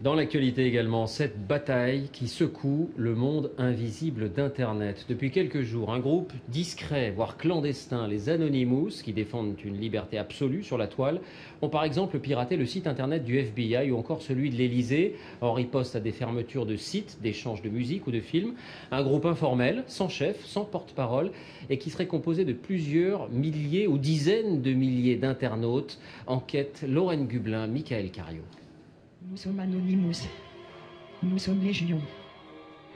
Dans l'actualité également, cette bataille qui secoue le monde invisible d'Internet. Depuis quelques jours, un groupe discret, voire clandestin, les Anonymous, qui défendent une liberté absolue sur la toile, ont par exemple piraté le site Internet du FBI ou encore celui de l'Elysée, en riposte à des fermetures de sites, d'échanges de musique ou de films. Un groupe informel, sans chef, sans porte-parole, et qui serait composé de plusieurs milliers ou dizaines de milliers d'internautes. Enquête Lorraine Gublin, Michael Cario. Nous sommes Anonymous. Nous sommes Légion.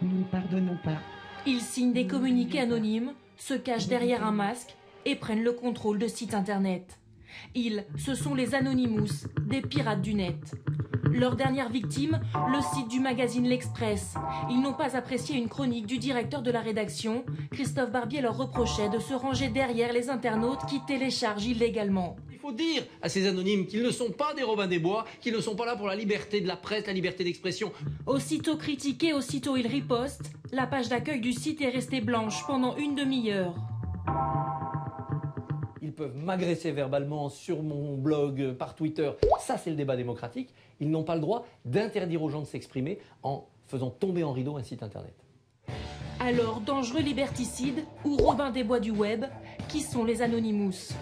Nous ne pardonnons pas. Ils signent des communiqués anonymes, se cachent derrière un masque et prennent le contrôle de sites internet. Ils, ce sont les Anonymous, des pirates du net. Leur dernière victime, le site du magazine L'Express. Ils n'ont pas apprécié une chronique du directeur de la rédaction. Christophe Barbier leur reprochait de se ranger derrière les internautes qui téléchargent illégalement. Il faut dire à ces anonymes qu'ils ne sont pas des Robin des Bois, qu'ils ne sont pas là pour la liberté de la presse, la liberté d'expression. Aussitôt critiqué, aussitôt ils ripostent. La page d'accueil du site est restée blanche pendant une demi-heure. Ils peuvent m'agresser verbalement sur mon blog, par Twitter. Ça, c'est le débat démocratique. Ils n'ont pas le droit d'interdire aux gens de s'exprimer en faisant tomber en rideau un site internet. Alors, dangereux liberticides ou Robin des Bois du web, qui sont les Anonymous?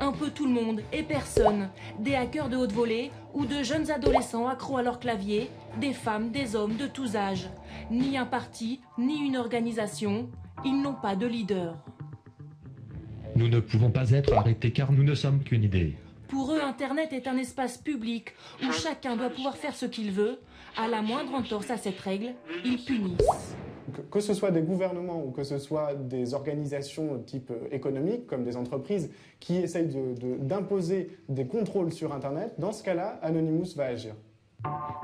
Un peu tout le monde et personne, des hackers de haute volée ou de jeunes adolescents accros à leur clavier, des femmes, des hommes de tous âges. Ni un parti, ni une organisation, ils n'ont pas de leader. Nous ne pouvons pas être arrêtés car nous ne sommes qu'une idée. Pour eux, Internet est un espace public où chacun doit pouvoir faire ce qu'il veut. À la moindre entorse à cette règle, ils punissent. Que ce soit des gouvernements ou que ce soit des organisations type économique, comme des entreprises, qui essayent d'imposer des contrôles sur Internet, dans ce cas-là, Anonymous va agir.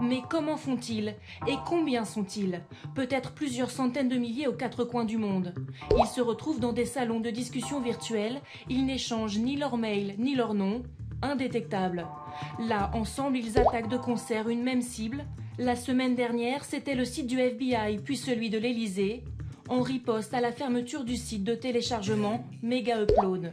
Mais comment font-ils? Et combien sont-ils? Peut-être plusieurs centaines de milliers aux quatre coins du monde. Ils se retrouvent dans des salons de discussion virtuels. Ils n'échangent ni leur mail, ni leur nom. Indétectables. Là, ensemble, ils attaquent de concert une même cible. La semaine dernière, c'était le site du FBI, puis celui de l'Elysée, en riposte à la fermeture du site de téléchargement Mega Upload.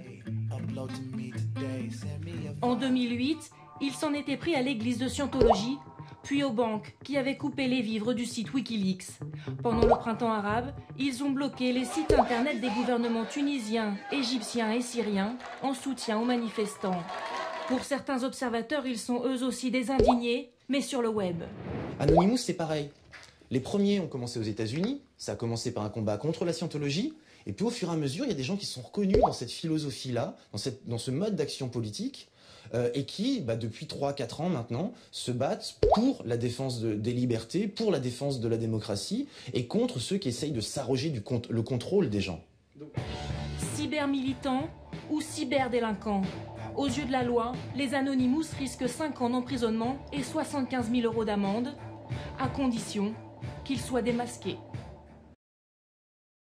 En 2008, ils s'en étaient pris à l'église de Scientologie, puis aux banques qui avaient coupé les vivres du site Wikileaks. Pendant le printemps arabe, ils ont bloqué les sites internet des gouvernements tunisiens, égyptiens et syriens en soutien aux manifestants. Pour certains observateurs, ils sont eux aussi des indignés, mais sur le web. Anonymous, c'est pareil. Les premiers ont commencé aux États-Unis, ça a commencé par un combat contre la scientologie, et puis au fur et à mesure, il y a des gens qui sont reconnus dans cette philosophie-là, dans ce mode d'action politique, et qui, depuis 3-4 ans maintenant, se battent pour la défense des libertés, pour la défense de la démocratie, et contre ceux qui essayent de s'arroger le contrôle des gens. Cybermilitants ou cyberdélinquants? Aux yeux de la loi, les Anonymous risquent 5 ans d'emprisonnement et 75 000 € d'amende, à condition qu'ils soient démasqués.